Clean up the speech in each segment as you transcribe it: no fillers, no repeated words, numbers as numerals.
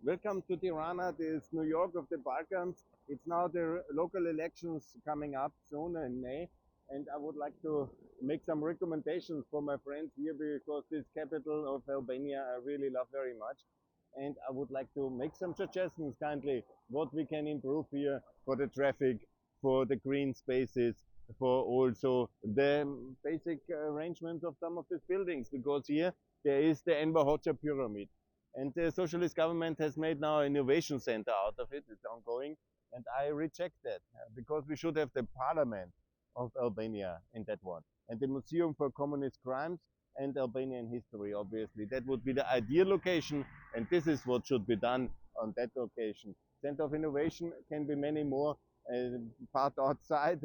Welcome to Tirana, this New York of the Balkans. It's now the local elections coming up soon in May, and I would like to make some recommendations for my friends here because this capital of Albania I really love very much. And I would like to make some suggestions kindly what we can improve here for the traffic, for the green spaces, for also the basic arrangement of some of these buildings, because here there is the Enver Hoxha pyramid. And the socialist government has made now an innovation center out of it. It's ongoing. And I reject that because we should have the parliament of Albania in that one. And the Museum for Communist Crimes and Albanian history, obviously. That would be the ideal location. And this is what should be done on that location. Center of innovation can be many more part outside.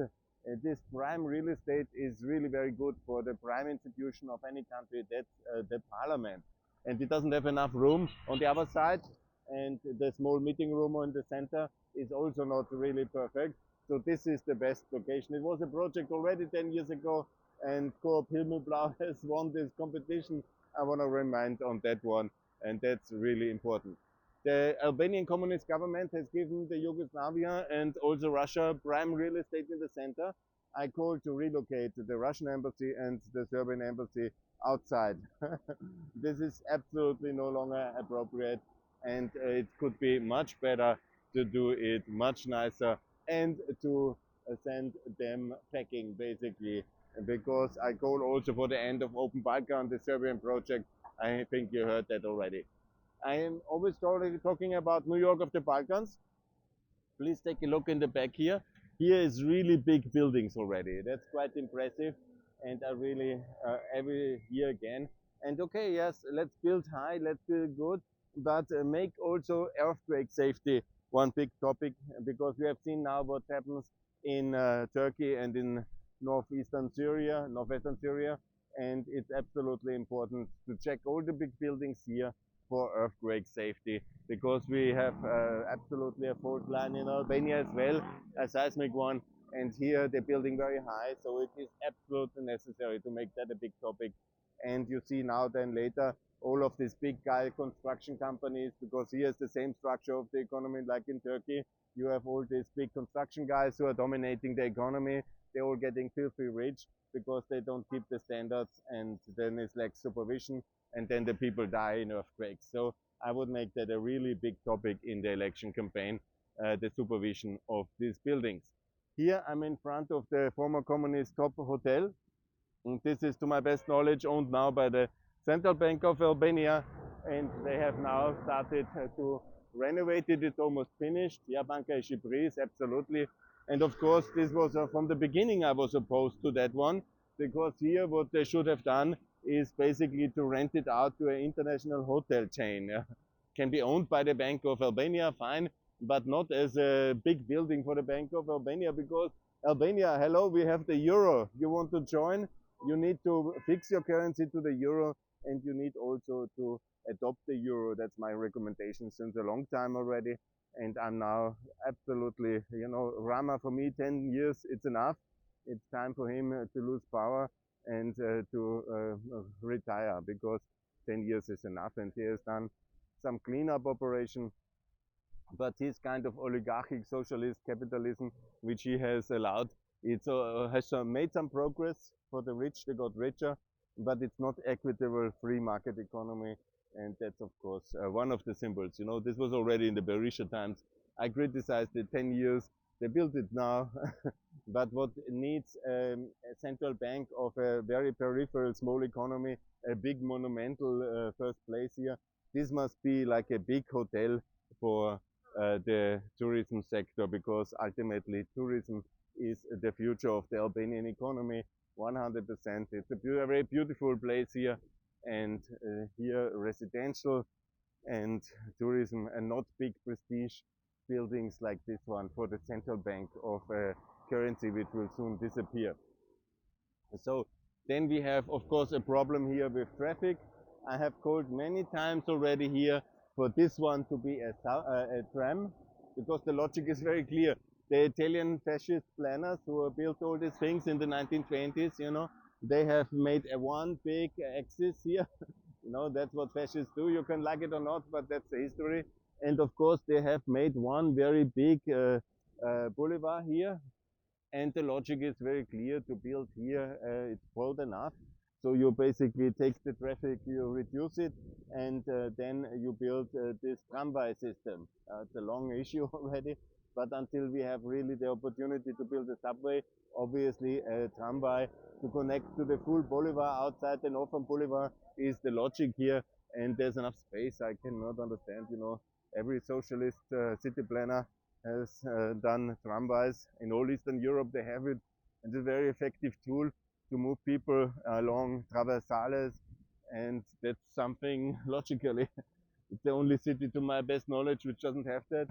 This prime real estate is really very good for the prime institution of any country. That's the parliament, and it doesn't have enough room on the other side, and the small meeting room in the center is also not really perfect. So this is the best location. It was a project already 10 years ago, and Coop Himmelblau has won this competition. I want to remind on that one, and that's really important. The Albanian communist government has given the Yugoslavia and also Russia prime real estate in the center. I call to relocate the Russian embassy and the Serbian embassy outside. This is absolutely no longer appropriate, and it could be much better to do it much nicer and to send them packing basically, because I call also for the end of Open Balkan, the Serbian project. I think you heard that already. I am always already talking about New York of the Balkans. Please take a look in the back here. Here is really big buildings already. That's quite impressive. And I really, every year again. And okay, yes, let's build high, let's build good, but make also earthquake safety one big topic, because we have seen now what happens in Turkey and in northwestern Syria. And it's absolutely important to check all the big buildings here for earthquake safety, because we have absolutely a fault line in Albania as well, a seismic one, and here they're building very high, so it is absolutely necessary to make that a big topic. And you see now then later all of these big guy construction companies, because here's the same structure of the economy like in Turkey. You have all these big construction guys who are dominating the economy. They're all getting filthy rich because they don't keep the standards, and then it's like supervision, and then the people die in earthquakes. So I would make that a really big topic in the election campaign, the supervision of these buildings. Here I'm in front of the former communist top hotel. And this is, to my best knowledge, owned now by the Central Bank of Albania. And they have now started to renovate it. It's almost finished. Yeah, Banca e Shqipërisë, absolutely. And of course, this was from the beginning, I was opposed to that one, because here what they should have done is basically to rent it out to an international hotel chain. Can be owned by the Bank of Albania, fine, but not as a big building for the Bank of Albania, because Albania, hello, we have the euro. You want to join? You need to fix your currency to the euro, and you need also to adopt the euro. That's my recommendation since a long time already. And I'm now absolutely, Rama, for me, 10 years, it's enough. It's time for him to lose power and to retire, because 10 years is enough. And he has done some cleanup operation, but his kind of oligarchic socialist capitalism, which he has allowed, it has made some progress for the rich. They got richer, but it's not equitable free market economy. And that's, of course, one of the symbols. This was already in the Berisha times. I criticized it 10 years. They built it now. But what needs a central bank of a very peripheral small economy, a big monumental first place here, this must be like a big hotel for the tourism sector, because ultimately tourism is the future of the Albanian economy, 100%. It's a very beautiful place here, and here residential and tourism, and not big prestige buildings like this one for the central bank of a currency which will soon disappear. So then we have, of course, a problem here with traffic. I have called many times already here for this one to be a tram, because the logic is very clear. The Italian fascist planners who built all these things in the 1920s, they have made a one big axis here. That's what fascists do. You can like it or not, but that's the history. And of course, they have made one very big boulevard here, and the logic is very clear to build here. It's broad enough, so you basically take the traffic, you reduce it, and then you build this tramway system. It's a long issue already, but until we have really the opportunity to build a subway, obviously a tramway to connect to the full boulevard outside the northern boulevard is the logic here. And there's enough space. I cannot understand, every socialist city planner has done tramways. In all Eastern Europe they have it, and it's a very effective tool to move people along traversales, and that's something logically. It's the only city to my best knowledge which doesn't have that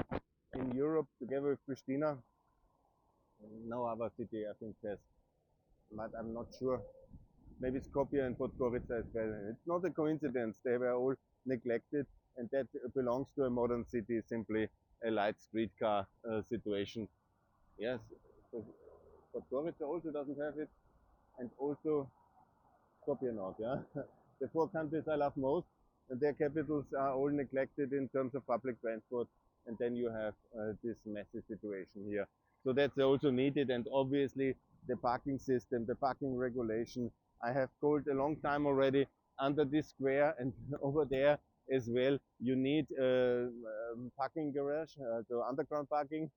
in Europe, together with Pristina. No other city I think has, but I'm not sure. Maybe Skopje and Podgorica as well. It's not a coincidence. They were all neglected, and that belongs to a modern city, simply a light streetcar situation. Yes, Podgorica also doesn't have it, and also Skopje not, yeah. The four countries I love most, and their capitals are all neglected in terms of public transport, and then you have this messy situation here. So that's also needed, and obviously the parking system, the parking regulation. I have called a long time already under this square and over there as well. You need parking garage, so underground parking,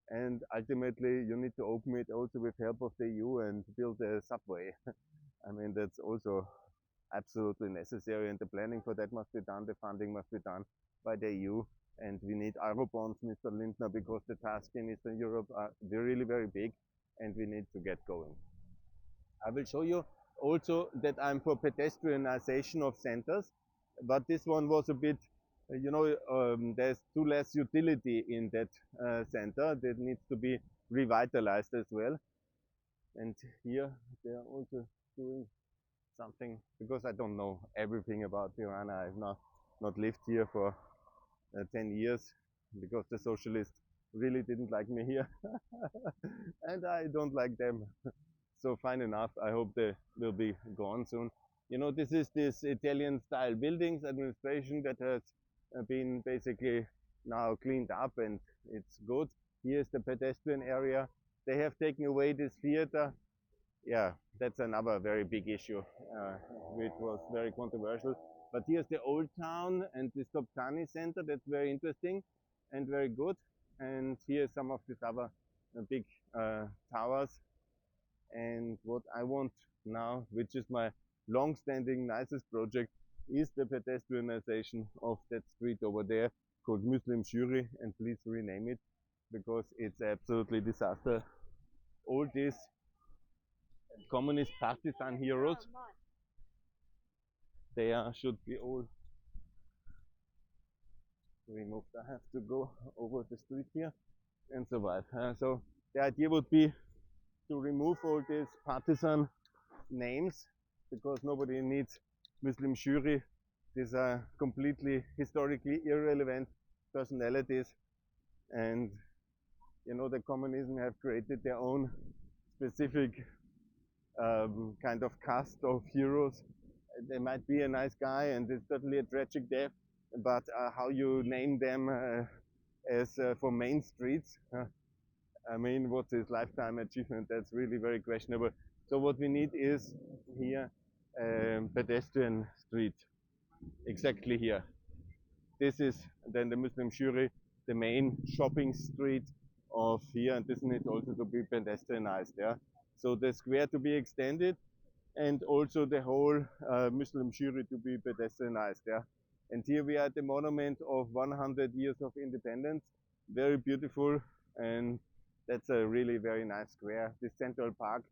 and ultimately you need to open it also with help of the EU and build a subway. I mean, that's also absolutely necessary, and the planning for that must be done, the funding must be done by the EU, and we need Eurobonds, Mr. Lindner, because the tasks in Eastern Europe are really very big, and we need to get going. I will show you also that I'm for pedestrianization of centers, but this one was a bit, there's too less utility in that center that needs to be revitalized as well. And here they are also doing something, because I don't know everything about Tirana. I've not lived here for 10 years because the socialists really didn't like me here and I don't like them. So fine enough. I hope they will be gone soon. This is this Italian style buildings administration that has been basically now cleaned up, and it's good. Here's the pedestrian area. They have taken away this theater. Yeah, that's another very big issue, which was very controversial. But here's the old town and the Stoptani Center. That's very interesting and very good. And here's some of these other big towers. And what I want now, which is my long-standing nicest project, is the pedestrianization of that street over there called Muslim Shuri, and please rename it, because it's absolutely disaster. All these communist partisan heroes, they should be all removed. I have to go over the street here and survive. So the idea would be to remove all these partisan names, because nobody needs Muslim Shuri. These are completely historically irrelevant personalities, and the communism have created their own specific kind of cast of heroes. They might be a nice guy, and it's certainly a tragic death, but how you name them as for main streets, I mean, what's his lifetime achievement? That's really very questionable. So what we need is here pedestrian street, exactly here. This is then the Muslim Shuri, the main shopping street of here, and this needs also to be pedestrianized. Yeah. So the square to be extended, and also the whole Muslim Shuri to be pedestrianized. Yeah. And here we are at the monument of 100 years of independence, very beautiful, and that's a really very nice square, this Central Park.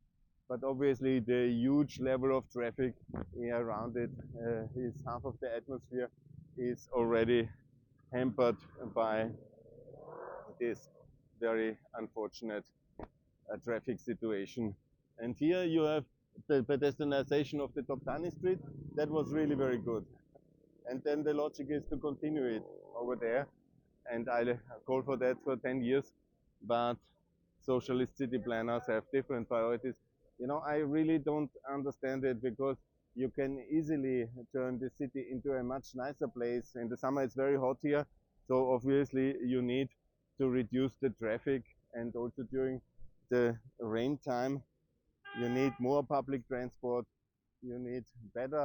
But obviously the huge level of traffic around it is half of the atmosphere is already hampered by this very unfortunate traffic situation. And here you have the pedestrianization of the Toptani Street. That was really very good. And then the logic is to continue it over there. And I call for that for 10 years. But socialist city planners have different priorities. I really don't understand it, because you can easily turn the city into a much nicer place. In the summer it's very hot here, So obviously you need to reduce the traffic, and also during the rain time you need more public transport, you need better